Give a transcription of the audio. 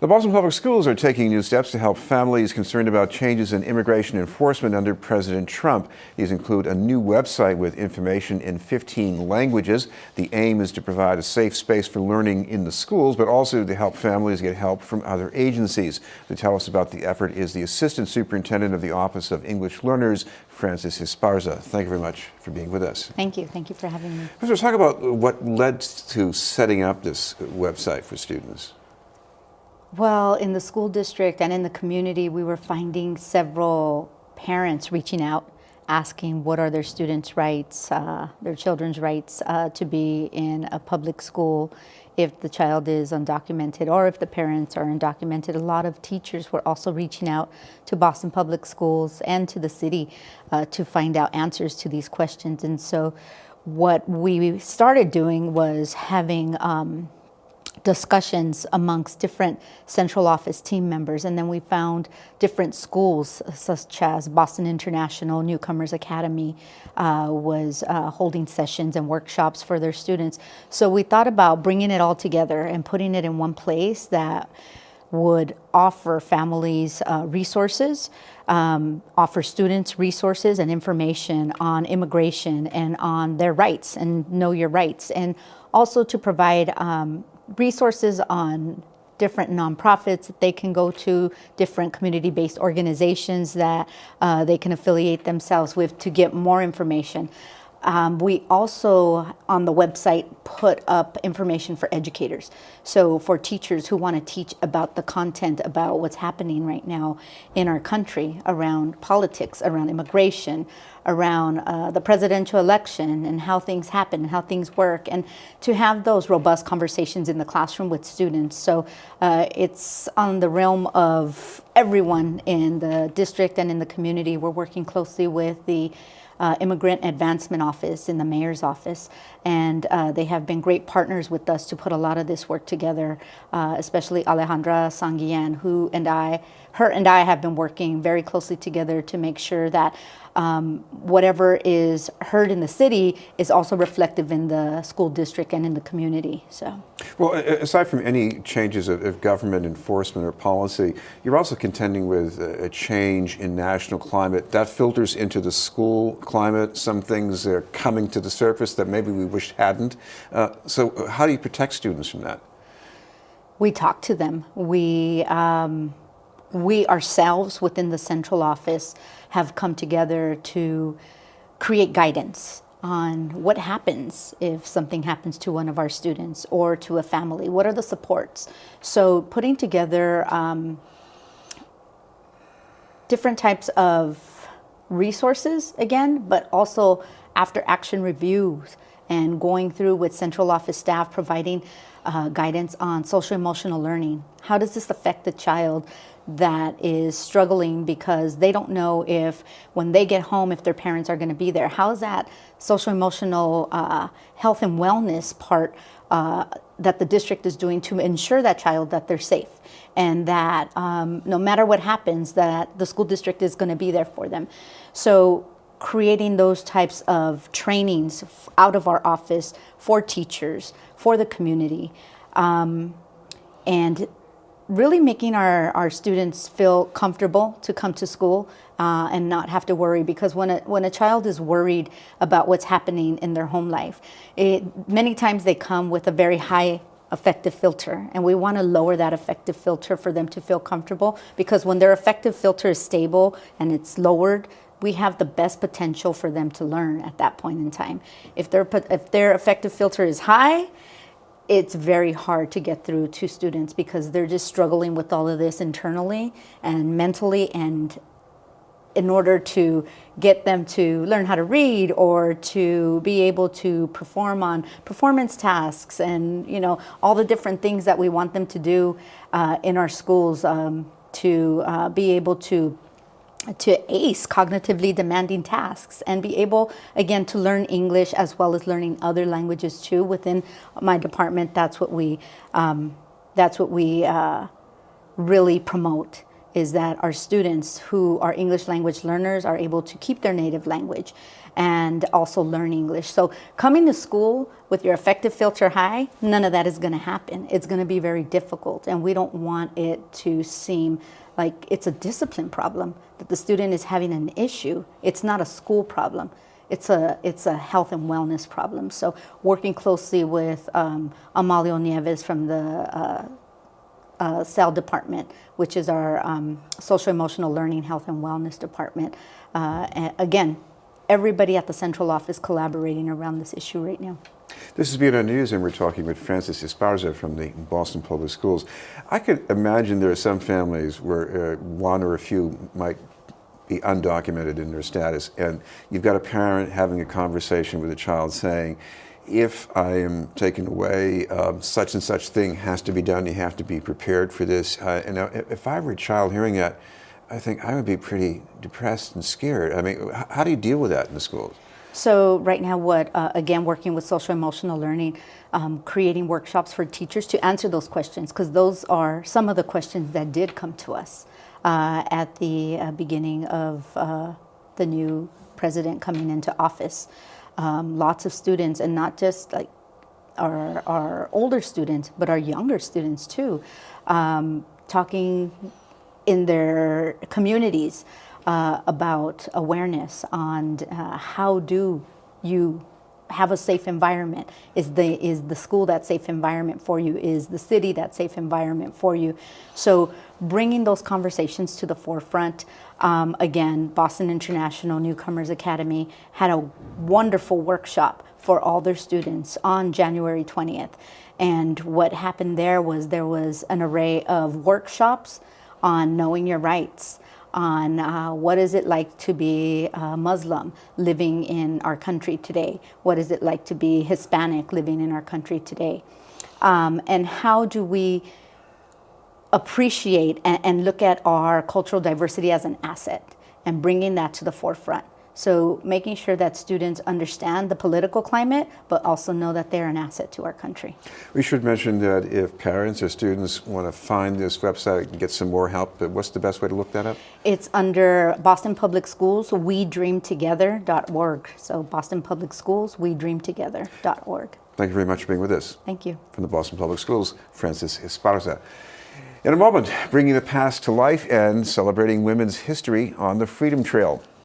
The Boston Public Schools are taking new steps to help families concerned about changes in immigration enforcement under President Trump. These include a new website with information in 15 languages. The aim is to provide a safe space for learning in the schools, but also to help families get help from other agencies. To tell us about the effort is the Assistant Superintendent of the Office of English Learners, Frances Esparza. Thank you very much for being with us. Thank you. Thank you for having me. Let's talk about what led to setting up this website for students. Well, in the school district and in the community, we were finding several parents reaching out, asking what are their students' rights, their children's rights to be in a public school if the child is undocumented or if the parents are undocumented. A lot of teachers were also reaching out to Boston Public Schools and to the city to find out answers to these questions. And so what we started doing was having discussions amongst different central office team members, and then we found different schools such as Boston International Newcomers Academy was holding sessions and workshops for their students. So we thought about bringing it all together and putting it in one place that would offer families resources, offer students resources and information on immigration and on their rights and know your rights, and also to provide resources on different nonprofits that they can go to, different community-based organizations that they can affiliate themselves with to get more information. We also, on the website, put up information for educators. So for teachers who want to teach about the content about what's happening right now in our country around politics, around immigration, around the presidential election and how things happen and how things work, and to have those robust conversations in the classroom with students. So it's on the realm of everyone in the district and in the community. We're working closely with the Immigrant Advancement Office in the Mayor's office, and they have been great partners with us to put a lot of this work together, especially Alejandra Sanguillan, her and I have been working very closely together to make sure that whatever is heard in the city is also reflective in the school district and in the community. So, well, aside from any changes of government enforcement or policy, you're also contending with a change in national climate that filters into the school climate. Some things are coming to the surface that maybe we wish hadn't. So how do you protect students from that? We talk to them. We ourselves within the central office have come together to create guidance on what happens if something happens to one of our students or to a family. What are the supports? So putting together different types of resources again, but also after action reviews and going through with central office staff providing guidance on social emotional learning. How does this affect the child that is struggling because they don't know if when they get home if their parents are going to be there? How is that social emotional health and wellness part that the district is doing to ensure that child that they're safe and that no matter what happens that the school district is going to be there for them? So creating those types of trainings out of our office for teachers, for the community, and really making our students feel comfortable to come to school and not have to worry, because when a child is worried about what's happening in their home life, many times they come with a very high affective filter, and we want to lower that affective filter for them to feel comfortable, because when their affective filter is stable and it's lowered, we have the best potential for them to learn at that point in time. If their affective filter is high, it's very hard to get through to students because they're just struggling with all of this internally and mentally, and in order to get them to learn how to read or to be able to perform on performance tasks and all the different things that we want them to do in our schools to be able to ace cognitively demanding tasks and be able, again, to learn English as well as learning other languages too. Within my department, that's what we really promote, is that our students who are English language learners are able to keep their native language and also learn English. So coming to school with your affective filter high, none of that is going to happen. It's going to be very difficult, and we don't want it to seem like it's a discipline problem, that the student is having an issue. It's not a school problem. It's a health and wellness problem. So working closely with Amalio Nieves from the CEL department, which is our social emotional learning, health and wellness department. And again, everybody at the central office collaborating around this issue right now. This is BNN News, and we're talking with Francis Esparza from the Boston Public Schools. I could imagine there are some families where one or a few might be undocumented in their status, and you've got a parent having a conversation with a child saying, if I am taken away, such and such thing has to be done, you have to be prepared for this. And if I were a child hearing that, I think I would be pretty depressed and scared. I mean, how do you deal with that in the schools? So right now, again, working with social emotional learning, creating workshops for teachers to answer those questions, because those are some of the questions that did come to us at the beginning of the new president coming into office. Lots of students, and not just like our older students, but our younger students too, talking in their communities about awareness on how do you have a safe environment. Is the school that safe environment for you? Is the city that safe environment for you? So bringing those conversations to the forefront. Again, Boston International Newcomers Academy had a wonderful workshop for all their students on January 20th. And what happened there was an array of workshops on knowing your rights, on what is it like to be Muslim living in our country today? What is it like to be Hispanic living in our country today? And how do we appreciate and look at our cultural diversity as an asset and bringing that to the forefront? So making sure that students understand the political climate, but also know that they're an asset to our country. We should mention that if parents or students want to find this website and get some more help, what's the best way to look that up? It's under Boston Public Schools, wedreamtogether.org. So Boston Public Schools, wedreamtogether.org. Thank you very much for being with us. Thank you. From the Boston Public Schools, Francis Esparza. In a moment, bringing the past to life and celebrating women's history on the Freedom Trail.